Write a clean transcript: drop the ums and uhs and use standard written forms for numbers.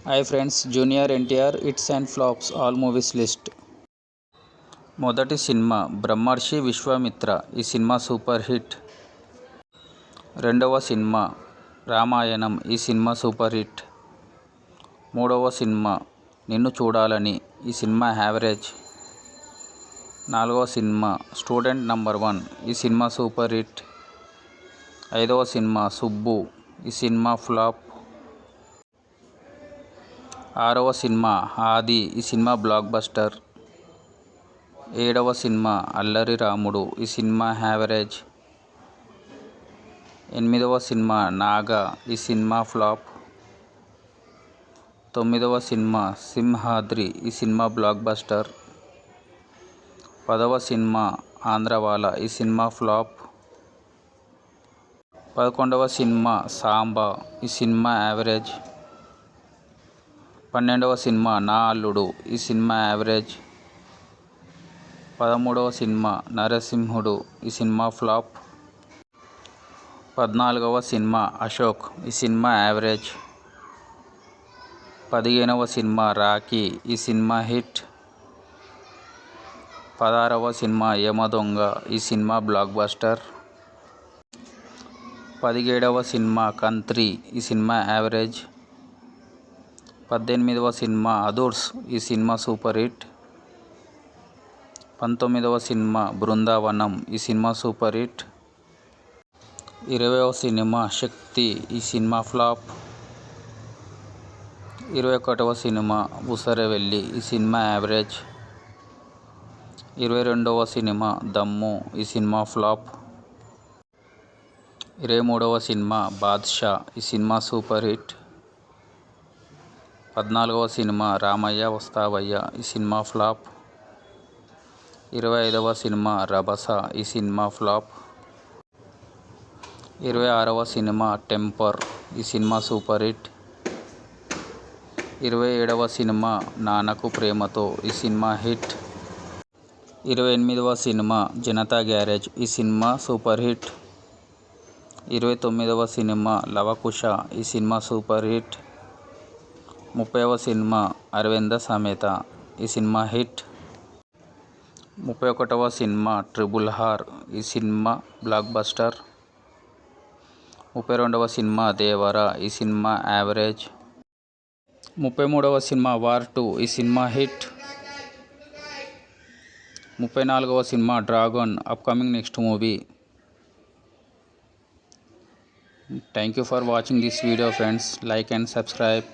Hi friends, junior NTR hits and flops all movies list. మొదటి cinema బ్రహ్మర్షి విశ్వామిత్ర. ఈ cinema super hit. రెండవ cinema Ramayanam. ఈ సినిమా సూపర్ హిట్. మూడవ సినిమా నిన్ను చూడాలని. ఈ సినిమా యావరేజ్. నాలుగవ సినిమా స్టూడెంట్ నంబర్ 1. ఈ సినిమా సూపర్ హిట్. ఐదవ సినిమా సుబ్బు. ఈ సినిమా ఫ్లాప్. ఆరవ సినిమా ఆది. ఈ సినిమా బ్లాక్ బస్టర్. ఏడవ సినిమా అల్లరి రాముడు. ఈ సినిమా యావరేజ్. ఎనిమిదవ సినిమా నాగా. ఈ సినిమా ఫ్లాప్. తొమ్మిదవ సినిమా సింహాద్రి. ఈ సినిమా బ్లాక్ బస్టర్. 10వ సినిమా ఆంధ్రవాల. ఈ సినిమా ఫ్లాప్. 11వ సినిమా సాంబా. ఈ సినిమా యావరేజ్. 12వ సినిమా నా అల్లుడు. ఈ సినిమా యావరేజ్. 13వ సినిమా నరసింహుడు. ఈ సినిమా ఫ్లాప్. 14వ సినిమా అశోక్. ఈ సినిమా యావరేజ్. 15వ సినిమా రాఖీ. ఈ సినిమా హిట్. 16వ సినిమా యమదొంగ. ఈ సినిమా బ్లాక్ బస్టర్. 17వ సినిమా కంత్రి. ఈ సినిమా యావరేజ్. 18వ సినిమా అదుర్స్. ఈ సినిమా సూపర్ హిట్. 19వ సినిమా బృందావనం. ఈ సినిమా సూపర్ హిట్. 20వ సినిమా శక్తి. ఈ సినిమా ఫ్లాప్. 21వ సినిమా ఊసరవెల్లి. ఈ సినిమా యావరేజ్. 22వ సినిమా దమ్ము. ఈ సినిమా ఫ్లాప్. 23వ సినిమా బాద్షా. ఈ cinema super hit. 14వ cinema Ramayya Vasthavayya. ఈ సినిమా ఫ్లాప్. 25వ సినిమా రభస. ఈ సినిమా ఫ్లాప్. 26వ సినిమా టెంపర్. ఈ సినిమా సూపర్ హిట్. 27వ సినిమా నాన్నకు ప్రేమతో. ఈ సినిమా హిట్. 28వ సినిమా జనతా గ్యారేజ్. ఈ సినిమా సూపర్ హిట్. 29వ సినిమా లవకుశ. ఈ సినిమా సూపర్ హిట్. 30వ సినిమా అరవింద సమేత. ఈ సినిమా హిట్. 31వ సినిమా ట్రిబుల్ ఆర్. ఈ సినిమా బ్లాక్ బస్టర్. 32వ సినిమా దేవర. ఈ సినిమా యావరేజ్. 33వ సినిమా వార్ 2. ఈ cinema hit. 34వ cinema Dragon. Upcoming next movie. Thank you for watching this video friends. Like and subscribe.